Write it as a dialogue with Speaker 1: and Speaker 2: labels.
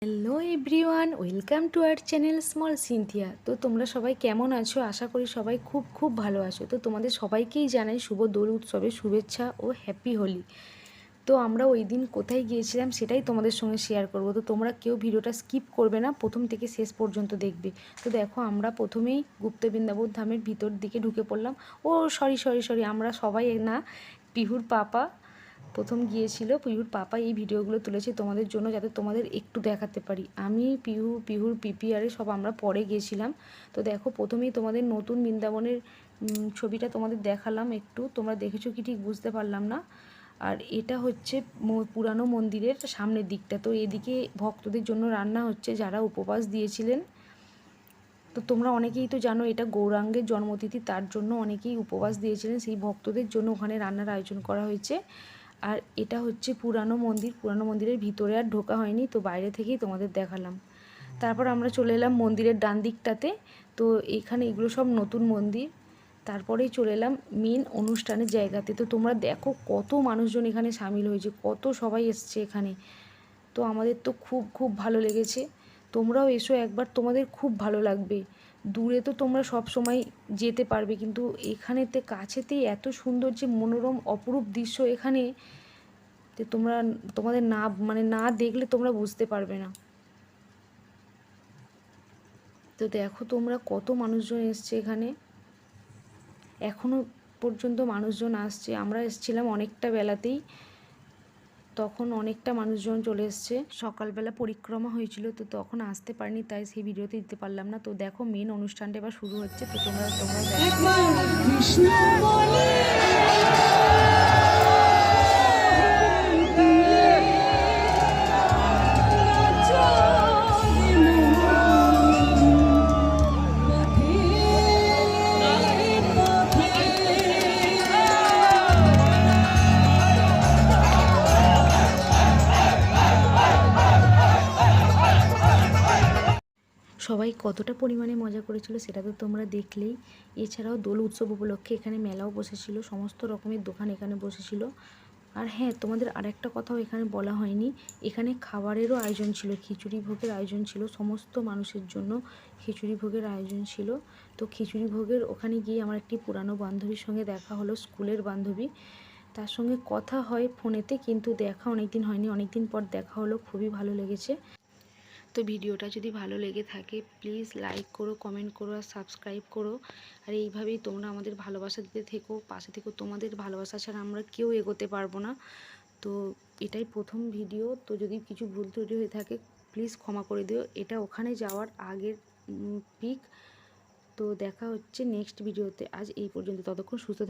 Speaker 1: Hello everyone, welcome to our channel small Cynthia. তো তোমরা সবাই কেমন আছো? আশা করি সবাই খুব খুব ভালো আছো। তো তোমাদের সবাইকেই জানাই শুভ দোল উৎসবের শুভেচ্ছা ও হ্যাপি হোলি। তো আমরা ওই দিন কোথায় গিয়েছিলাম সেটাই তোমাদের সঙ্গে শেয়ার করব। তো তোমরা কেউ ভিডিওটা স্কিপ করবে না, প্রথম থেকে শেষ পর্যন্ত দেখবে। তো দেখো, আমরা প্রথমেই গুপ্ত বৃন্দাবন ধামের ভিতর দিকে ঢুকে পড়লাম। ও সরি, আমরা সবাই না, পিহুর পাপা প্রথম গিয়েছিল। পিহুর পাপা এই ভিডিওগুলো তুলেছে তোমাদের জন্য, যাতে তোমাদের একটু দেখাতে পারি। আমি পিহুর পিপিআরে সব আমরা পরে গিয়েছিলাম। তো দেখো, প্রথমেই তোমাদের নতুন বৃন্দাবনের ছবিটা তোমাদের দেখালাম একটু। তোমরা দেখেছো কি ঠিক বুঝতে পারলাম না। আর এটা হচ্ছে পুরানো মন্দিরের সামনের দিকটা। তো এদিকে ভক্তদের জন্য রান্না হচ্ছে, যারা উপবাস দিয়েছিলেন। তো তোমরা অনেকেই তো জানো এটা গৌরাঙ্গের জন্মতিথি, তার জন্য অনেকেই উপবাস দিয়েছিলেন, সেই ভক্তদের জন্য ওখানে রান্নার আয়োজন করা হয়েছে। আর এটা হচ্ছে পুরানো মন্দিরের ভিতরে আর ঢোকা হয়নি, তো বাইরে থেকেই তোমাদের দেখালাম। তারপর আমরা চলে এলাম মন্দিরের ডান দিকটাতে। তো এখানে এগুলো সব নতুন মন্দির। তারপরেই চলে এলাম মেন অনুষ্ঠানের জায়গাতে। তো তোমরা দেখো কত মানুষজন এখানে সামিল হয়েছে, কত সবাই এসছে এখানে। তো আমাদের তো খুব খুব ভালো লেগেছে। তোমরাও এসো একবার, তোমাদের খুব ভালো লাগবে। দূরে তো তোমরা সব সময় যেতে পারবে, কিন্তু এখানেতে কাছেতেই এত সুন্দর যে মনোরম অপরূপ দৃশ্য এখানে, যে তোমাদের না দেখলে তোমরা বুঝতে পারবে না। তো দেখো তোমরা কত মানুষজন এসছে এখানে, এখনও পর্যন্ত মানুষজন আসছে। আমরা এসেছিলাম অনেকটা বেলাতেই, তখন অনেকটা মানুষজন চলে এসছে। সকালবেলা পরিক্রমা হয়েছিল, তো তখন আসতে পারিনি, তাই সেই ভিডিওতে দিতে পারলাম না। তো দেখো মেন অনুষ্ঠানটা এবার শুরু হচ্ছে, তো তোমরা সবাই কতটা পরিমাণে মজা করেছিল সেটা তো তোমরা দেখলেই। এছাড়াও দোল উৎসব উপলক্ষে এখানে মেলাও বসেছিল, সমস্ত রকমের দোকান এখানে বসেছিল। আর হ্যাঁ, তোমাদের আরেকটা কথাও এখানে বলা হয়নি, এখানে খাবারেরও আয়োজন ছিল, খিচুড়ি ভোগের আয়োজন ছিল, সমস্ত মানুষের জন্য খিচুড়ি ভোগের আয়োজন ছিল। তো খিচুড়ি ভোগের ওখানে গিয়ে আমার একটি পুরানো বান্ধবীর সঙ্গে দেখা হলো, স্কুলের বান্ধবী। তার সঙ্গে কথা হয় ফোনেতে, কিন্তু দেখা অনেক দিন হয়নি, অনেক দিন পর দেখা হলো, খুবই ভালো লেগেছে। তো ভিডিওটা যদি ভালো লেগে থাকে প্লিজ লাইক করো, কমেন্ট করো আর সাবস্ক্রাইব করো। আর এইভাবেই তোমরা আমাদের ভালোবাসা দিতে থেকো, পাশে থেকো। তোমাদের ভালোবাসা ছাড়া আমরা কেউ এগোতে পারবো না। তো এটাই প্রথম ভিডিও, তো যদি কিছু ভুল ত্রুটি হয়ে থাকে প্লিজ ক্ষমা করে দিও। এটা ওখানে যাওয়ার আগের পিক। তো দেখা হচ্ছে নেক্সট ভিডিওতে। আজ এই পর্যন্ত, ততক্ষণ সুস্থ